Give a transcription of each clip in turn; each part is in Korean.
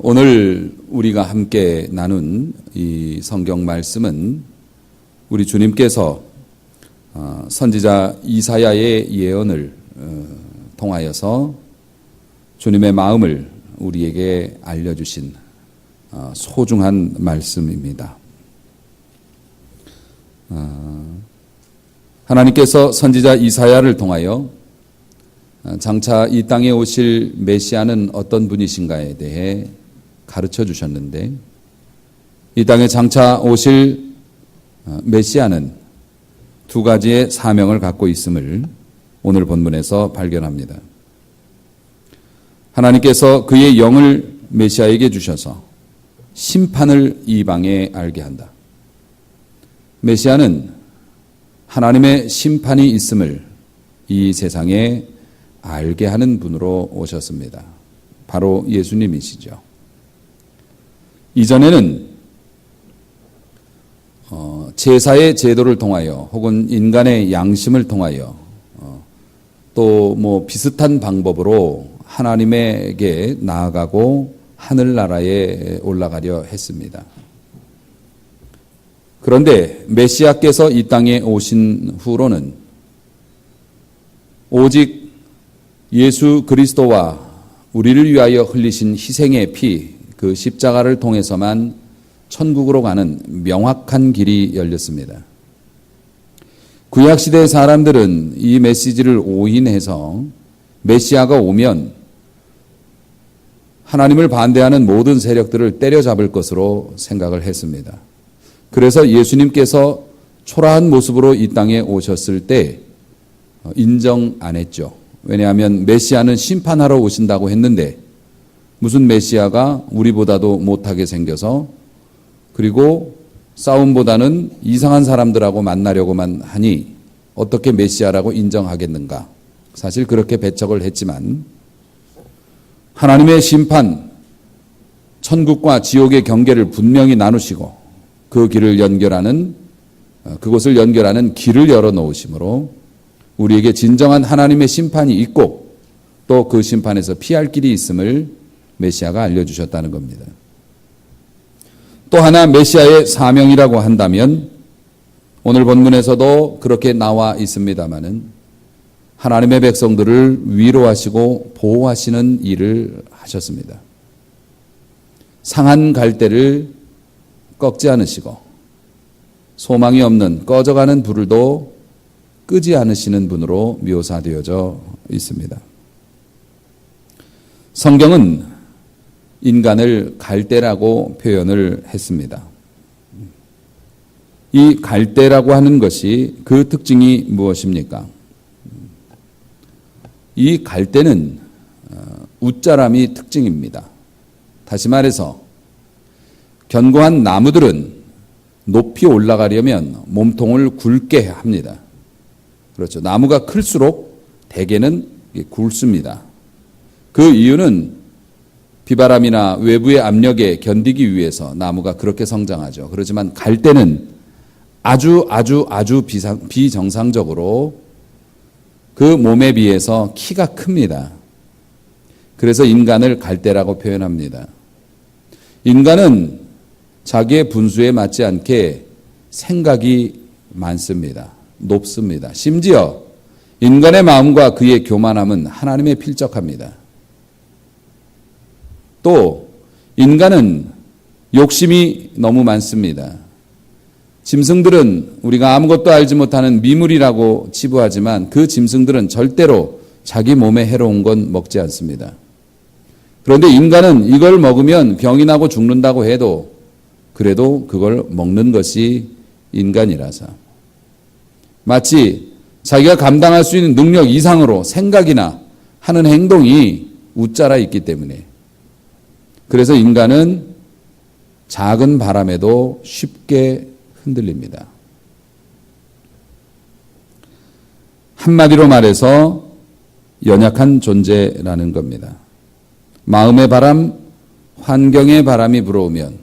오늘 우리가 함께 나눈 이 성경 말씀은 우리 주님께서 선지자 이사야의 예언을 통하여서 주님의 마음을 우리에게 알려주신 소중한 말씀입니다. 하나님께서 선지자 이사야를 통하여 장차 이 땅에 오실 메시아는 어떤 분이신가에 대해 가르쳐 주셨는데, 이 땅에 장차 오실 메시아는 두 가지의 사명을 갖고 있음을 오늘 본문에서 발견합니다. 하나님께서 그의 영을 메시아에게 주셔서 심판을 이방에 알게 한다. 메시아는 하나님의 심판이 있음을 이 세상에 알게 하는 분으로 오셨습니다. 바로 예수님이시죠. 이전에는 제사의 제도를 통하여 혹은 인간의 양심을 통하여 또 비슷한 방법으로 하나님에게 나아가고 하늘나라에 올라가려 했습니다. 그런데 메시아께서 이 땅에 오신 후로는 오직 예수 그리스도와 우리를 위하여 흘리신 희생의 피, 그 십자가를 통해서만 천국으로 가는 명확한 길이 열렸습니다. 구약시대의 사람들은 이 메시지를 오인해서 메시아가 오면 하나님을 반대하는 모든 세력들을 때려잡을 것으로 생각을 했습니다. 그래서 예수님께서 초라한 모습으로 이 땅에 오셨을 때 인정 안 했죠. 왜냐하면 메시아는 심판하러 오신다고 했는데 무슨 메시아가 우리보다도 못하게 생겨서, 그리고 싸움보다는 이상한 사람들하고 만나려고만 하니 어떻게 메시아라고 인정하겠는가. 사실 그렇게 배척을 했지만 하나님의 심판, 천국과 지옥의 경계를 분명히 나누시고 그것을 연결하는 길을 열어놓으심으로 우리에게 진정한 하나님의 심판이 있고 또 그 심판에서 피할 길이 있음을 메시아가 알려주셨다는 겁니다. 또 하나 메시아의 사명이라고 한다면 오늘 본문에서도 그렇게 나와 있습니다마는 하나님의 백성들을 위로하시고 보호하시는 일을 하셨습니다. 상한 갈대를 꺾지 않으시고 소망이 없는 꺼져가는 불도 끄지 않으시는 분으로 묘사되어져 있습니다. 성경은 인간을 갈대라고 표현을 했습니다. 이 갈대라고 하는 것이 그 특징이 무엇입니까? 이 갈대는 웃자람이 특징입니다. 다시 말해서 견고한 나무들은 높이 올라가려면 몸통을 굵게 합니다. 그렇죠. 나무가 클수록 대개는 굵습니다. 그 이유는 비바람이나 외부의 압력에 견디기 위해서 나무가 그렇게 성장하죠. 그렇지만 갈대는 아주 비정상적으로 그 몸에 비해서 키가 큽니다. 그래서 인간을 갈대라고 표현합니다. 인간은 자기의 분수에 맞지 않게 생각이 많습니다. 높습니다. 심지어 인간의 마음과 그의 교만함은 하나님에 필적합니다. 또 인간은 욕심이 너무 많습니다. 짐승들은 우리가 아무것도 알지 못하는 미물이라고 치부하지만 그 짐승들은 절대로 자기 몸에 해로운 건 먹지 않습니다. 그런데 인간은 이걸 먹으면 병이 나고 죽는다고 해도 그래도 그걸 먹는 것이 인간이라서, 마치 자기가 감당할 수 있는 능력 이상으로 생각이나 하는 행동이 웃자라 있기 때문에, 그래서 인간은 작은 바람에도 쉽게 흔들립니다. 한마디로 말해서 연약한 존재라는 겁니다. 마음의 바람, 환경의 바람이 불어오면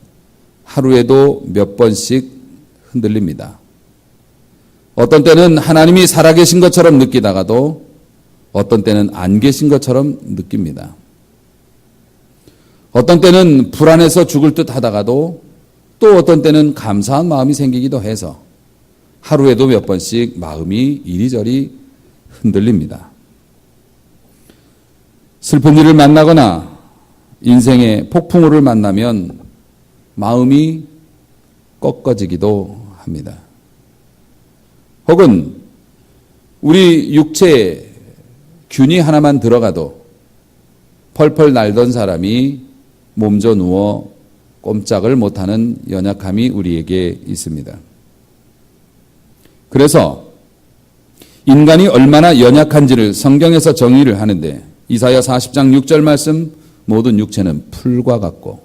하루에도 몇 번씩 흔들립니다. 어떤 때는 하나님이 살아계신 것처럼 느끼다가도 어떤 때는 안 계신 것처럼 느낍니다. 어떤 때는 불안해서 죽을 듯 하다가도 또 어떤 때는 감사한 마음이 생기기도 해서 하루에도 몇 번씩 마음이 이리저리 흔들립니다. 슬픈 일을 만나거나 인생의 폭풍우를 만나면 마음이 꺾어지기도 합니다. 혹은 우리 육체에 균이 하나만 들어가도 펄펄 날던 사람이 몸져 누워 꼼짝을 못하는 연약함이 우리에게 있습니다. 그래서 인간이 얼마나 연약한지를 성경에서 정의를 하는데 이사야 40장 6절 말씀 모든 육체는 풀과 같고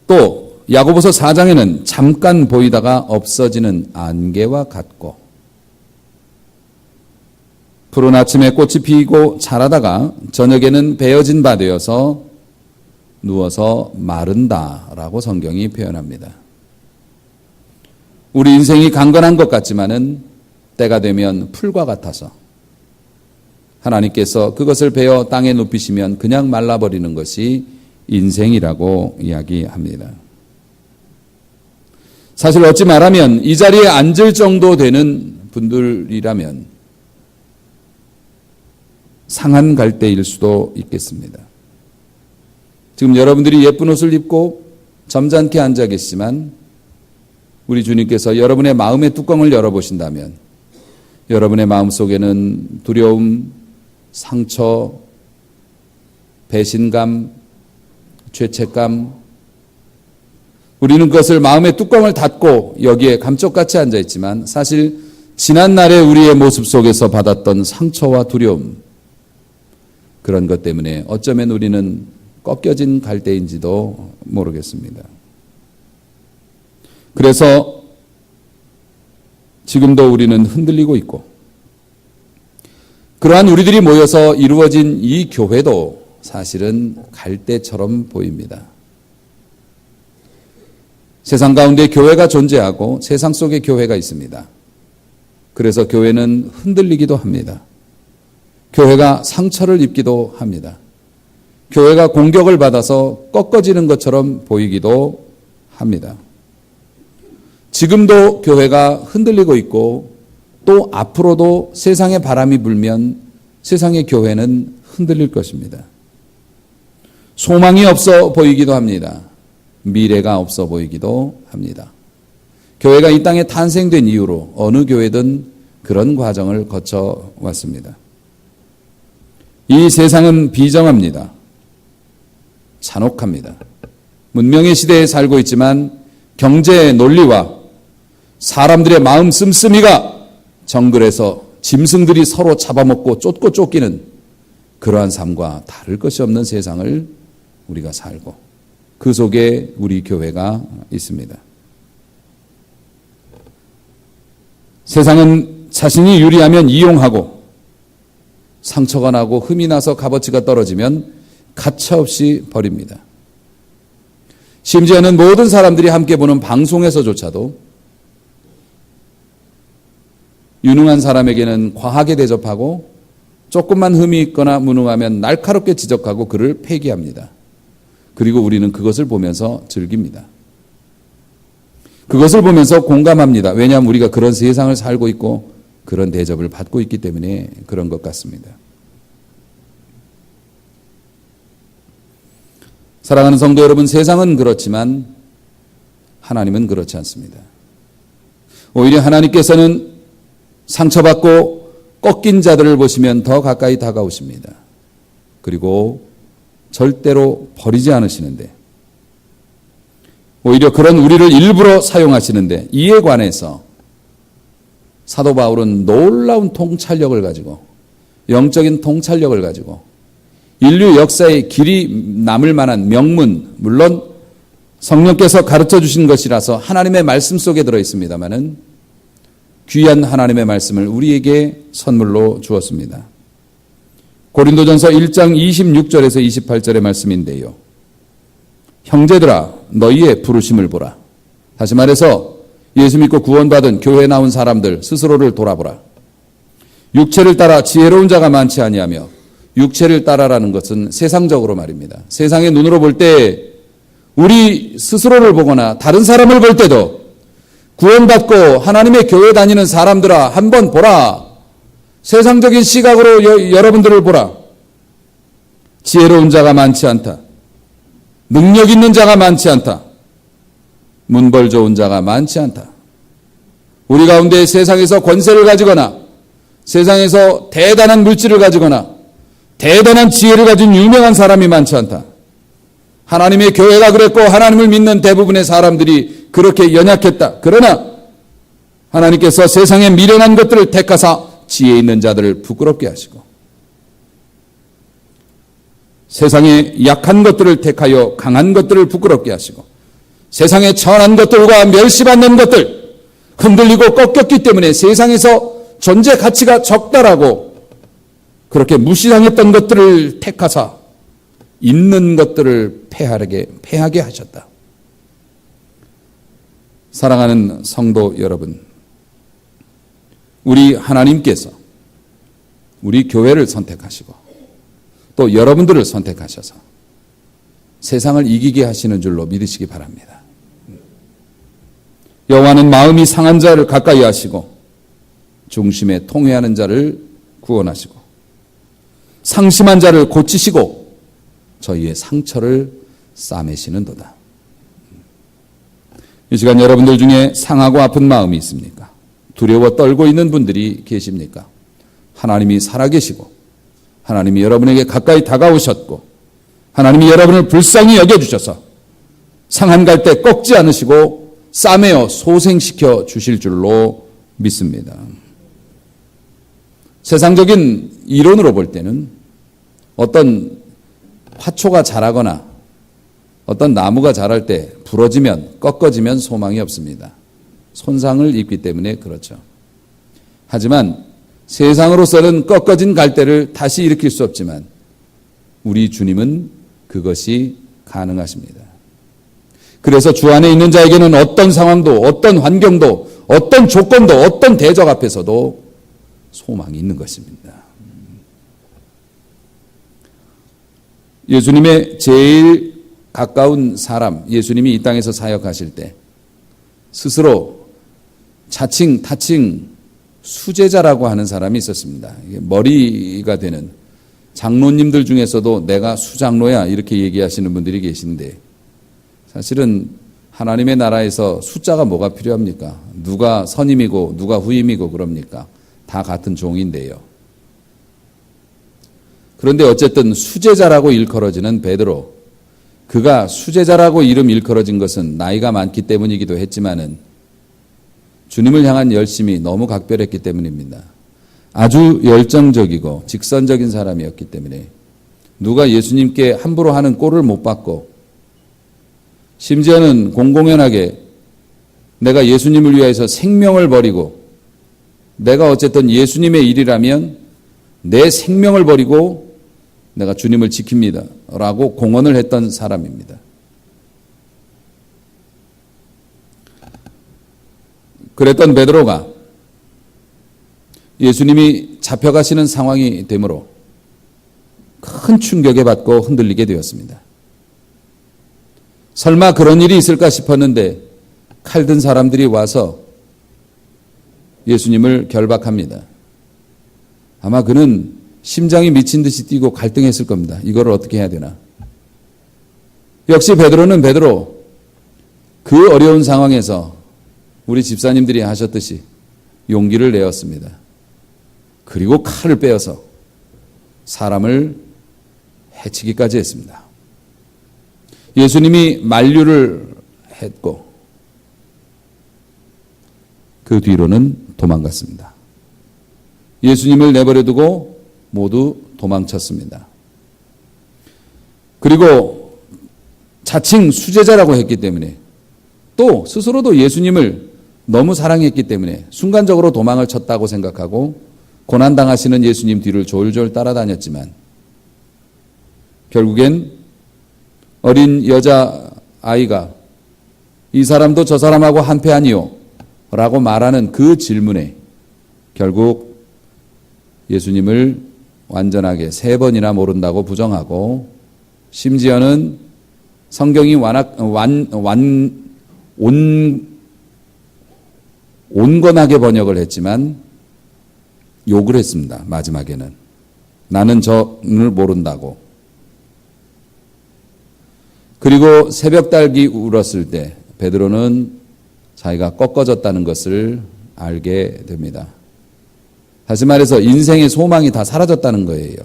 또 야고보서 4장에는 잠깐 보이다가 없어지는 안개와 같고 푸른 아침에 꽃이 피고 자라다가 저녁에는 베어진 바 되어서 누워서 마른다라고 성경이 표현합니다. 우리 인생이 강건한 것 같지만은 때가 되면 풀과 같아서 하나님께서 그것을 베어 땅에 눕히시면 그냥 말라버리는 것이 인생이라고 이야기합니다. 사실 어찌 말하면 이 자리에 앉을 정도 되는 분들이라면 상한 갈대일 수도 있겠습니다. 지금 여러분들이 예쁜 옷을 입고 점잖게 앉아 계시지만 우리 주님께서 여러분의 마음의 뚜껑을 열어보신다면 여러분의 마음속에는 두려움, 상처, 배신감, 죄책감, 우리는 그것을 마음의 뚜껑을 닫고 여기에 감쪽같이 앉아있지만 사실 지난날의 우리의 모습 속에서 받았던 상처와 두려움, 그런 것 때문에 어쩌면 우리는 꺾여진 갈대인지도 모르겠습니다. 그래서 지금도 우리는 흔들리고 있고 그러한 우리들이 모여서 이루어진 이 교회도 사실은 갈대처럼 보입니다. 세상 가운데 교회가 존재하고 세상 속에 교회가 있습니다. 그래서 교회는 흔들리기도 합니다. 교회가 상처를 입기도 합니다. 교회가 공격을 받아서 꺾어지는 것처럼 보이기도 합니다. 지금도 교회가 흔들리고 있고 또 앞으로도 세상의 바람이 불면 세상의 교회는 흔들릴 것입니다. 소망이 없어 보이기도 합니다. 미래가 없어 보이기도 합니다. 교회가 이 땅에 탄생된 이후로 어느 교회든 그런 과정을 거쳐왔습니다. 이 세상은 비정합니다. 잔혹합니다. 문명의 시대에 살고 있지만 경제의 논리와 사람들의 마음 씀씀이가 정글에서 짐승들이 서로 잡아먹고 쫓고 쫓기는 그러한 삶과 다를 것이 없는 세상을 우리가 살고 그 속에 우리 교회가 있습니다. 세상은 자신이 유리하면 이용하고 상처가 나고 흠이 나서 값어치가 떨어지면 가차없이 버립니다. 심지어는 모든 사람들이 함께 보는 방송에서조차도 유능한 사람에게는 과하게 대접하고 조금만 흠이 있거나 무능하면 날카롭게 지적하고 그를 폐기합니다. 그리고 우리는 그것을 보면서 즐깁니다. 그것을 보면서 공감합니다. 왜냐하면 우리가 그런 세상을 살고 있고 그런 대접을 받고 있기 때문에 그런 것 같습니다. 사랑하는 성도 여러분, 세상은 그렇지만 하나님은 그렇지 않습니다. 오히려 하나님께서는 상처받고 꺾인 자들을 보시면 더 가까이 다가오십니다. 그리고 절대로 버리지 않으시는데 오히려 그런 우리를 일부러 사용하시는데 이에 관해서 사도 바울은 놀라운 통찰력을 가지고 영적인 통찰력을 가지고 인류 역사의 길이 남을 만한 명문, 물론 성령께서 가르쳐 주신 것이라서 하나님의 말씀 속에 들어 있습니다마는 귀한 하나님의 말씀을 우리에게 선물로 주었습니다. 고린도전서 1장 26절에서 28절의 말씀인데요. 형제들아 너희의 부르심을 보라. 다시 말해서 예수 믿고 구원받은 교회에 나온 사람들 스스로를 돌아보라. 육체를 따라 지혜로운 자가 많지 아니하며 육체를 따라라는 것은 세상적으로 말입니다. 세상의 눈으로 볼 때 우리 스스로를 보거나 다른 사람을 볼 때도 구원받고 하나님의 교회 다니는 사람들아 한번 보라. 세상적인 시각으로 여러분들을 보라. 지혜로운 자가 많지 않다. 능력 있는 자가 많지 않다. 문벌 좋은 자가 많지 않다. 우리 가운데 세상에서 권세를 가지거나 세상에서 대단한 물질을 가지거나 대단한 지혜를 가진 유명한 사람이 많지 않다. 하나님의 교회가 그랬고 하나님을 믿는 대부분의 사람들이 그렇게 연약했다. 그러나 하나님께서 세상에 미련한 것들을 택하사 지혜 있는 자들을 부끄럽게 하시고 세상에 약한 것들을 택하여 강한 것들을 부끄럽게 하시고 세상에 천한 것들과 멸시받는 것들 흔들리고 꺾였기 때문에 세상에서 존재 가치가 적다라고 그렇게 무시당했던 것들을 택하사 있는 것들을 패하게 하셨다. 사랑하는 성도 여러분, 우리 하나님께서 우리 교회를 선택하시고 또 여러분들을 선택하셔서 세상을 이기게 하시는 줄로 믿으시기 바랍니다. 여호와는 마음이 상한 자를 가까이 하시고 중심에 통회하는 자를 구원하시고 상심한 자를 고치시고 저희의 상처를 싸매시는도다. 이 시간 여러분들 중에 상하고 아픈 마음이 있습니까? 두려워 떨고 있는 분들이 계십니까? 하나님이 살아계시고 하나님이 여러분에게 가까이 다가오셨고 하나님이 여러분을 불쌍히 여겨주셔서 상한 갈대 꺾지 않으시고 싸매어 소생시켜 주실 줄로 믿습니다. 세상적인 이론으로 볼 때는 어떤 화초가 자라거나 어떤 나무가 자랄 때 부러지면 꺾어지면 소망이 없습니다. 손상을 입기 때문에 그렇죠. 하지만 세상으로서는 꺾어진 갈대를 다시 일으킬 수 없지만 우리 주님은 그것이 가능하십니다. 그래서 주 안에 있는 자에게는 어떤 상황도 어떤 환경도 어떤 조건도 어떤 대적 앞에서도 소망이 있는 것입니다. 예수님의 제일 가까운 사람, 예수님이 이 땅에서 사역하실 때 스스로 자칭 타칭 수제자라고 하는 사람이 있었습니다. 머리가 되는 장로님들 중에서도 내가 수장로야 이렇게 얘기하시는 분들이 계신데 사실은 하나님의 나라에서 숫자가 뭐가 필요합니까? 누가 선임이고 누가 후임이고 그럽니까? 다 같은 종인데요. 그런데 어쨌든 수제자라고 일컬어지는 베드로, 그가 수제자라고 이름 일컬어진 것은 나이가 많기 때문이기도 했지만은 주님을 향한 열심이 너무 각별했기 때문입니다. 아주 열정적이고 직선적인 사람이었기 때문에 누가 예수님께 함부로 하는 꼴을 못 받고 심지어는 공공연하게 내가 예수님을 위해서 생명을 버리고 내가 어쨌든 예수님의 일이라면 내 생명을 버리고 내가 주님을 지킵니다 라고 공언을 했던 사람입니다. 그랬던 베드로가 예수님이 잡혀가시는 상황이 되므로 큰 충격에 받고 흔들리게 되었습니다. 설마 그런 일이 있을까 싶었는데 칼든 사람들이 와서 예수님을 결박합니다. 아마 그는 심장이 미친 듯이 뛰고 갈등했을 겁니다. 이걸 어떻게 해야 되나. 역시 베드로는 베드로, 그 어려운 상황에서 우리 집사님들이 하셨듯이 용기를 내었습니다. 그리고 칼을 빼어서 사람을 해치기까지 했습니다. 예수님이 만류를 했고 그 뒤로는 도망갔습니다. 예수님을 내버려 두고 모두 도망쳤습니다. 그리고 자칭 수제자라고 했기 때문에 또 스스로도 예수님을 너무 사랑했기 때문에 순간적으로 도망을 쳤다고 생각하고 고난당하시는 예수님 뒤를 졸졸 따라다녔지만 결국엔 어린 여자아이가 이 사람도 저 사람하고 한패 아니요? 라고 말하는 그 질문에 결국 예수님을 완전하게 3번이나 모른다고 부정하고, 심지어는 성경이 온건하게 번역을 했지만 욕을 했습니다. 마지막에는. 나는 저를 모른다고. 그리고 새벽닭이 울었을 때 베드로는 자기가 꺾어졌다는 것을 알게 됩니다. 다시 말해서 인생의 소망이 다 사라졌다는 거예요.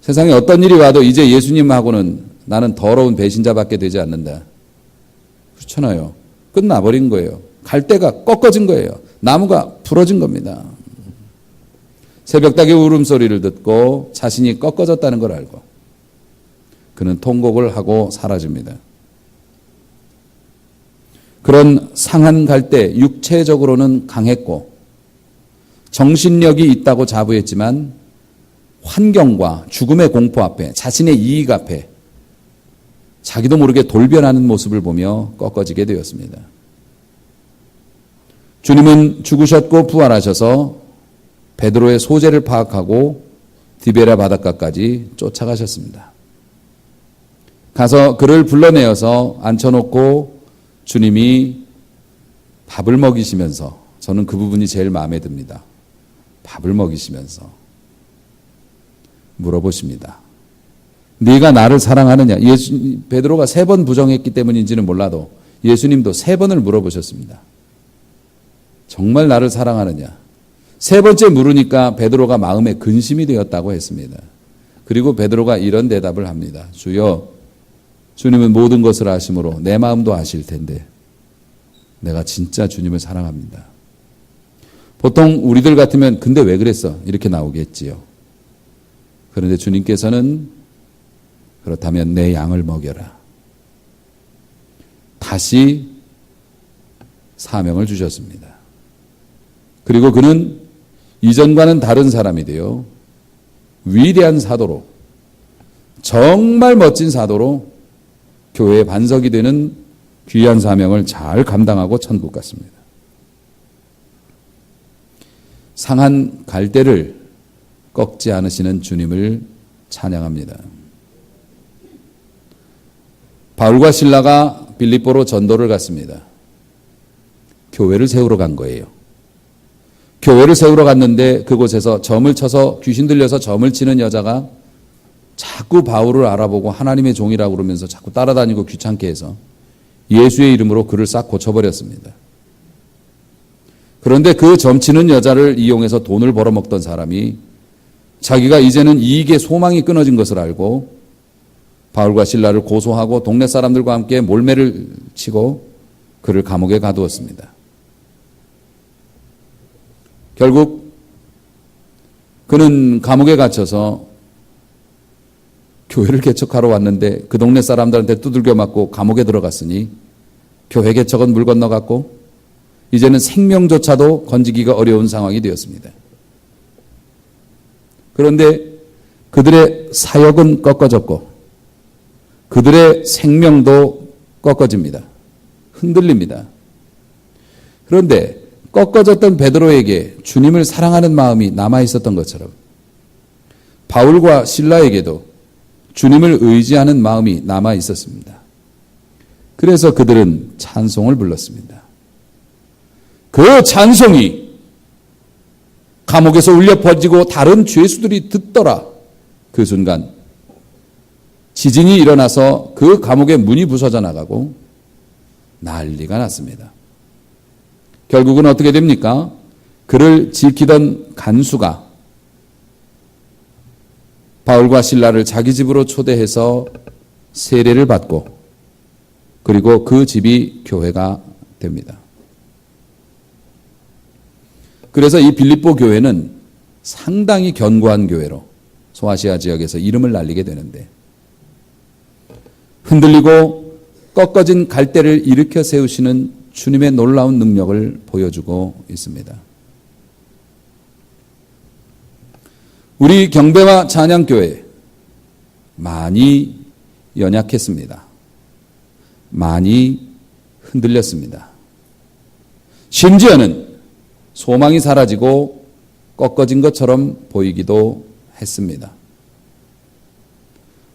세상에 어떤 일이 와도 이제 예수님하고는 나는 더러운 배신자밖에 되지 않는다. 그렇잖아요. 끝나버린 거예요. 갈대가 꺾어진 거예요. 나무가 부러진 겁니다. 새벽닭의 울음소리를 듣고 자신이 꺾어졌다는 걸 알고 그는 통곡을 하고 사라집니다. 그런 상한 갈대, 육체적으로는 강했고 정신력이 있다고 자부했지만 환경과 죽음의 공포 앞에, 자신의 이익 앞에 자기도 모르게 돌변하는 모습을 보며 꺾어지게 되었습니다. 주님은 죽으셨고 부활하셔서 베드로의 소재를 파악하고 디베랴 바닷가까지 쫓아가셨습니다. 가서 그를 불러내어서 앉혀놓고 주님이 밥을 먹이시면서, 저는 그 부분이 제일 마음에 듭니다. 밥을 먹이시면서 물어보십니다. 네가 나를 사랑하느냐? 베드로가 3번 부정했기 때문인지는 몰라도 예수님도 3번을 물어보셨습니다. 정말 나를 사랑하느냐? 3번째 물으니까 베드로가 마음에 근심이 되었다고 했습니다. 그리고 베드로가 이런 대답을 합니다. 주여, 주님은 모든 것을 아심으로 내 마음도 아실 텐데 내가 진짜 주님을 사랑합니다. 보통 우리들 같으면 근데 왜 그랬어? 이렇게 나오겠지요. 그런데 주님께서는 그렇다면 내 양을 먹여라. 다시 사명을 주셨습니다. 그리고 그는 이전과는 다른 사람이 되어 위대한 사도로, 정말 멋진 사도로 교회의 반석이 되는 귀한 사명을 잘 감당하고 천국 갔습니다. 상한 갈대를 꺾지 않으시는 주님을 찬양합니다. 바울과 실라가 빌립보로 전도를 갔습니다. 교회를 세우러 간 거예요. 교회를 세우러 갔는데 그곳에서 점을 쳐서, 귀신 들려서 점을 치는 여자가 자꾸 바울을 알아보고 하나님의 종이라고 그러면서 자꾸 따라다니고 귀찮게 해서 예수의 이름으로 그를 싹 고쳐버렸습니다. 그런데 그 점치는 여자를 이용해서 돈을 벌어먹던 사람이 자기가 이제는 이익의 소망이 끊어진 것을 알고 바울과 실라를 고소하고 동네 사람들과 함께 몰매를 치고 그를 감옥에 가두었습니다. 결국 그는 감옥에 갇혀서 교회를 개척하러 왔는데 그 동네 사람들한테 두들겨 맞고 감옥에 들어갔으니 교회 개척은 물 건너갔고 이제는 생명조차도 건지기가 어려운 상황이 되었습니다. 그런데 그들의 사역은 꺾어졌고 그들의 생명도 꺾어집니다. 흔들립니다. 그런데 꺾어졌던 베드로에게 주님을 사랑하는 마음이 남아 있었던 것처럼 바울과 실라에게도 주님을 의지하는 마음이 남아 있었습니다. 그래서 그들은 찬송을 불렀습니다. 그 찬송이 감옥에서 울려 퍼지고 다른 죄수들이 듣더라. 그 순간 지진이 일어나서 그 감옥의 문이 부서져 나가고 난리가 났습니다. 결국은 어떻게 됩니까? 그를 지키던 간수가 바울과 실라를 자기 집으로 초대해서 세례를 받고 그리고 그 집이 교회가 됩니다. 그래서 이 빌립보 교회는 상당히 견고한 교회로 소아시아 지역에서 이름을 날리게 되는데 흔들리고 꺾어진 갈대를 일으켜 세우시는 주님의 놀라운 능력을 보여주고 있습니다. 우리 경배와 찬양교회 많이 연약했습니다. 많이 흔들렸습니다. 심지어는 소망이 사라지고 꺾어진 것처럼 보이기도 했습니다.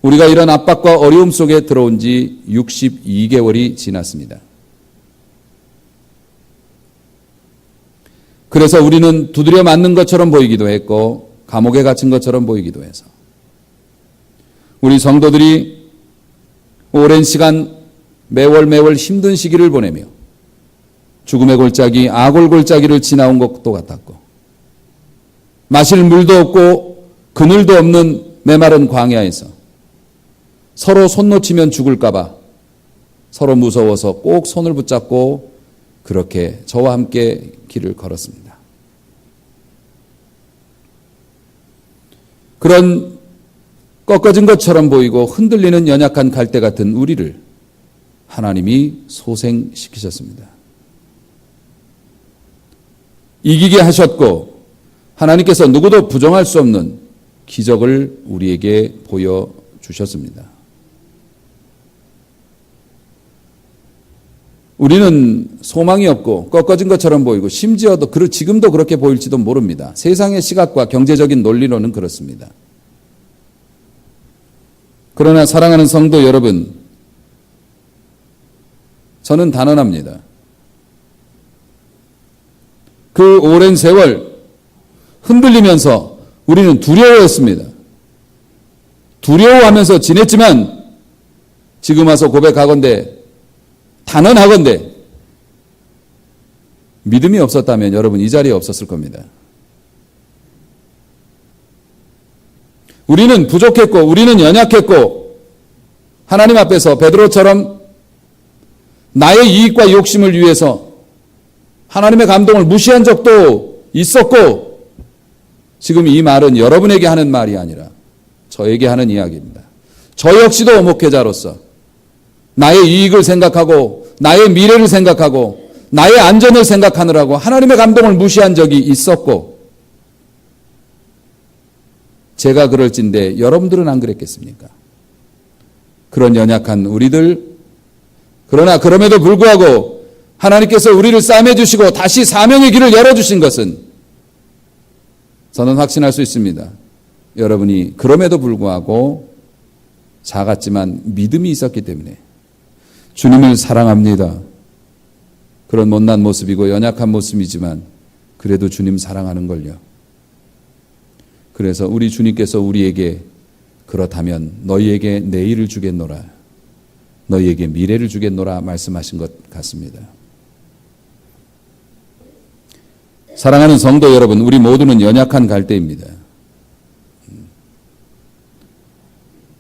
우리가 이런 압박과 어려움 속에 들어온 지 62개월이 지났습니다. 그래서 우리는 두드려 맞는 것처럼 보이기도 했고 감옥에 갇힌 것처럼 보이기도 해서 우리 성도들이 오랜 시간 매월 힘든 시기를 보내며 죽음의 골짜기, 악올 골짜기를 지나온 것도 같았고 마실 물도 없고 그늘도 없는 메마른 광야에서 서로 손 놓치면 죽을까 봐 서로 무서워서 꼭 손을 붙잡고 그렇게 저와 함께 길을 걸었습니다. 그런 꺾어진 것처럼 보이고 흔들리는 연약한 갈대 같은 우리를 하나님이 소생시키셨습니다. 이기게 하셨고 하나님께서 누구도 부정할 수 없는 기적을 우리에게 보여주셨습니다. 우리는 소망이 없고 꺾어진 것처럼 보이고 심지어도 지금도 그렇게 보일지도 모릅니다. 세상의 시각과 경제적인 논리로는 그렇습니다. 그러나 사랑하는 성도 여러분, 저는 단언합니다. 그 오랜 세월 흔들리면서 우리는 두려워했습니다. 두려워하면서 지냈지만 지금 와서 고백하건대 단언하건대 믿음이 없었다면 여러분 이 자리에 없었을 겁니다. 우리는 부족했고 우리는 연약했고 하나님 앞에서 베드로처럼 나의 이익과 욕심을 위해서 하나님의 감동을 무시한 적도 있었고 지금 이 말은 여러분에게 하는 말이 아니라 저에게 하는 이야기입니다. 저 역시도 목회자로서 나의 이익을 생각하고 나의 미래를 생각하고 나의 안전을 생각하느라고 하나님의 감동을 무시한 적이 있었고 제가 그럴진데 여러분들은 안 그랬겠습니까? 그런 연약한 우리들, 그러나 그럼에도 불구하고 하나님께서 우리를 싸매 주시고 다시 사명의 길을 열어주신 것은 저는 확신할 수 있습니다. 여러분이 그럼에도 불구하고 작았지만 믿음이 있었기 때문에 주님을 사랑합니다. 그런 못난 모습이고 연약한 모습이지만 그래도 주님 사랑하는 걸요. 그래서 우리 주님께서 우리에게 그렇다면 너희에게 내일을 주겠노라, 너희에게 미래를 주겠노라 말씀하신 것 같습니다. 사랑하는 성도 여러분, 우리 모두는 연약한 갈대입니다.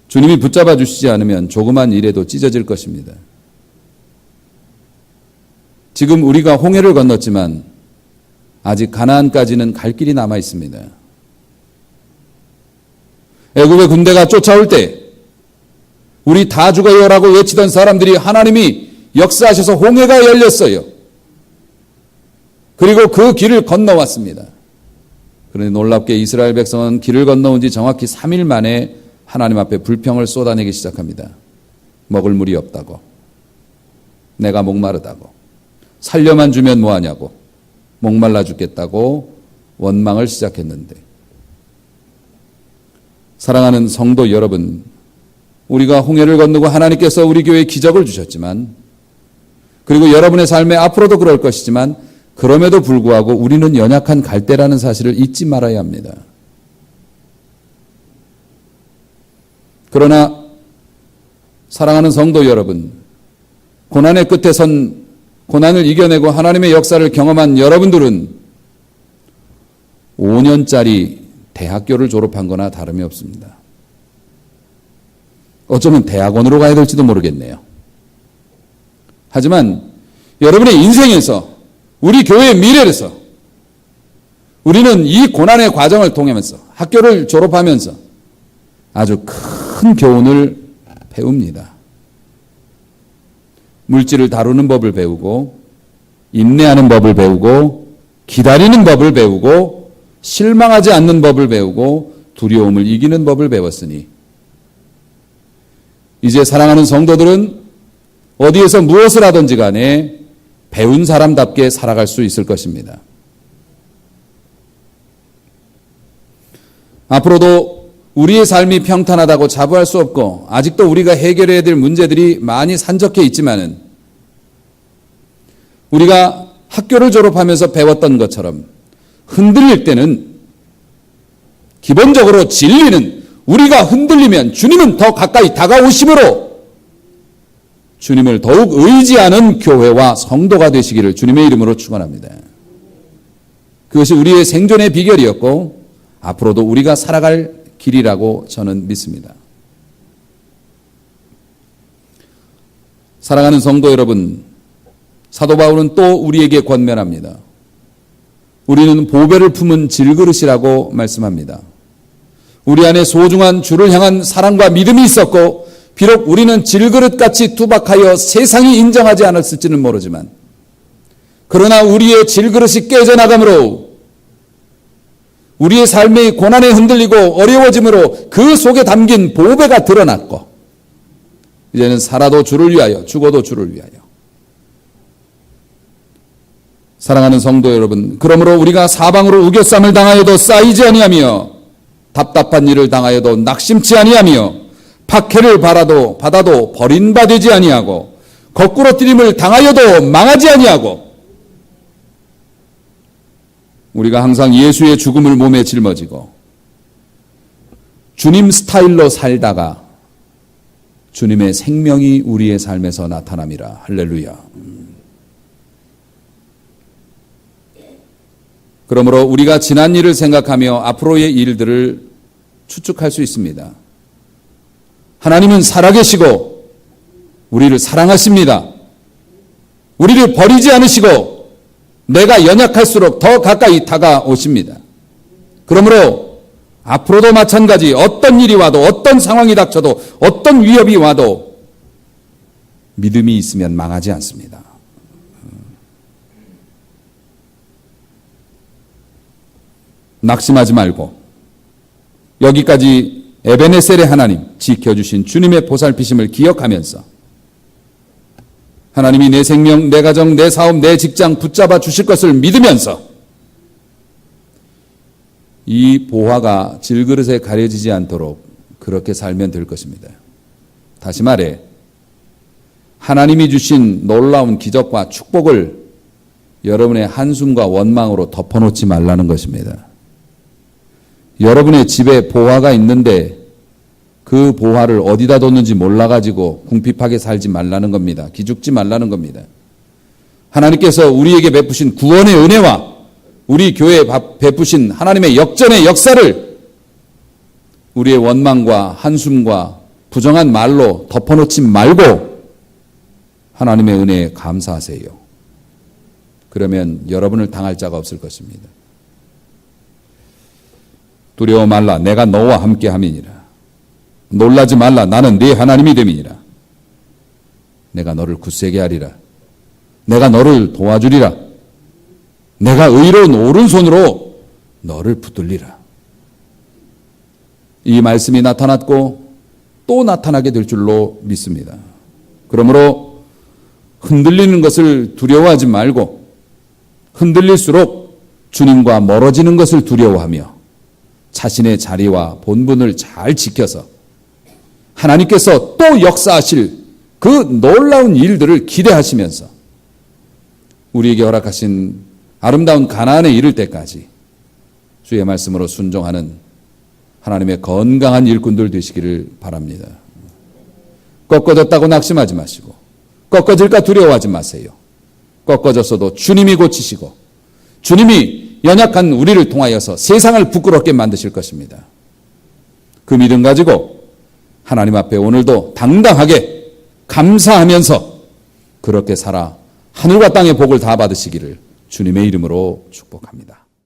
주님이 붙잡아 주시지 않으면 조그만 일에도 찢어질 것입니다. 지금 우리가 홍해를 건넜지만 아직 가나안까지는 갈 길이 남아 있습니다. 애굽의 군대가 쫓아올 때 우리 다 죽어요라고 외치던 사람들이 하나님이 역사하셔서 홍해가 열렸어요. 그리고 그 길을 건너왔습니다. 그런데 놀랍게 이스라엘 백성은 길을 건너온 지 정확히 3일 만에 하나님 앞에 불평을 쏟아내기 시작합니다. 먹을 물이 없다고, 내가 목마르다고, 살려만 주면 뭐하냐고, 목말라 죽겠다고 원망을 시작했는데, 사랑하는 성도 여러분, 우리가 홍해를 건너고 하나님께서 우리 교회에 기적을 주셨지만, 그리고 여러분의 삶에 앞으로도 그럴 것이지만 그럼에도 불구하고 우리는 연약한 갈대라는 사실을 잊지 말아야 합니다. 그러나 사랑하는 성도 여러분, 고난의 끝에 선 고난을 이겨내고 하나님의 역사를 경험한 여러분들은 5년짜리 대학교를 졸업한 거나 다름이 없습니다. 어쩌면 대학원으로 가야 될지도 모르겠네요. 하지만 여러분의 인생에서, 우리 교회의 미래에서 우리는 이 고난의 과정을 통하면서, 학교를 졸업하면서 아주 큰 교훈을 배웁니다. 물질을 다루는 법을 배우고, 인내하는 법을 배우고, 기다리는 법을 배우고, 실망하지 않는 법을 배우고, 두려움을 이기는 법을 배웠으니 이제 사랑하는 성도들은 어디에서 무엇을 하든지 간에 배운 사람답게 살아갈 수 있을 것입니다. 앞으로도 우리의 삶이 평탄하다고 자부할 수 없고 아직도 우리가 해결해야 될 문제들이 많이 산적해 있지만은 우리가 학교를 졸업하면서 배웠던 것처럼 흔들릴 때는 기본적으로 진리는 우리가 흔들리면 주님은 더 가까이 다가오심으로 주님을 더욱 의지하는 교회와 성도가 되시기를 주님의 이름으로 축원합니다. 그것이 우리의 생존의 비결이었고 앞으로도 우리가 살아갈 길이라고 저는 믿습니다. 사랑하는 성도 여러분, 사도 바울은 또 우리에게 권면합니다. 우리는 보배를 품은 질그릇이라고 말씀합니다. 우리 안에 소중한 주를 향한 사랑과 믿음이 있었고 비록 우리는 질그릇같이 투박하여 세상이 인정하지 않았을지는 모르지만 그러나 우리의 질그릇이 깨져나가므로 우리의 삶의 고난에 흔들리고 어려워짐으로 그 속에 담긴 보배가 드러났고 이제는 살아도 주를 위하여 죽어도 주를 위하여. 사랑하는 성도 여러분, 그러므로 우리가 사방으로 우겨쌈을 당하여도 쌓이지 아니하며 답답한 일을 당하여도 낙심치 아니하며 박해를 받아도 버림받지 아니하고 거꾸로 뛰림을 당하여도 망하지 아니하고 우리가 항상 예수의 죽음을 몸에 짊어지고 주님 스타일로 살다가 주님의 생명이 우리의 삶에서 나타남이라. 할렐루야. 그러므로 우리가 지난 일을 생각하며 앞으로의 일들을 추측할 수 있습니다. 하나님은 살아계시고 우리를 사랑하십니다. 우리를 버리지 않으시고 내가 연약할수록 더 가까이 다가오십니다. 그러므로 앞으로도 마찬가지 어떤 일이 와도 어떤 상황이 닥쳐도 어떤 위협이 와도 믿음이 있으면 망하지 않습니다. 낙심하지 말고 여기까지 에베네셀의 하나님 지켜주신 주님의 보살피심을 기억하면서 하나님이 내 생명, 내 가정, 내 사업, 내 직장 붙잡아 주실 것을 믿으면서 이 보화가 질그릇에 가려지지 않도록 그렇게 살면 될 것입니다. 다시 말해 하나님이 주신 놀라운 기적과 축복을 여러분의 한숨과 원망으로 덮어놓지 말라는 것입니다. 여러분의 집에 보화가 있는데 그 보화를 어디다 뒀는지 몰라가지고 궁핍하게 살지 말라는 겁니다. 기죽지 말라는 겁니다. 하나님께서 우리에게 베푸신 구원의 은혜와 우리 교회에 베푸신 하나님의 역전의 역사를 우리의 원망과 한숨과 부정한 말로 덮어놓지 말고 하나님의 은혜에 감사하세요. 그러면 여러분을 당할 자가 없을 것입니다. 두려워 말라 내가 너와 함께 함이니라. 놀라지 말라 나는 네 하나님이 됨이니라. 내가 너를 굳세게 하리라. 내가 너를 도와주리라. 내가 의로운 오른손으로 너를 붙들리라. 이 말씀이 나타났고 또 나타나게 될 줄로 믿습니다. 그러므로 흔들리는 것을 두려워하지 말고 흔들릴수록 주님과 멀어지는 것을 두려워하며 자신의 자리와 본분을 잘 지켜서 하나님께서 또 역사하실 그 놀라운 일들을 기대하시면서 우리에게 허락하신 아름다운 가나안에 이를 때까지 주의 말씀으로 순종하는 하나님의 건강한 일꾼들 되시기를 바랍니다. 꺾어졌다고 낙심하지 마시고 꺾어질까 두려워하지 마세요. 꺾어졌어도 주님이 고치시고 주님이 연약한 우리를 통하여서 세상을 부끄럽게 만드실 것입니다. 그 믿음 가지고 하나님 앞에 오늘도 당당하게 감사하면서 그렇게 살아 하늘과 땅의 복을 다 받으시기를 주님의 이름으로 축복합니다.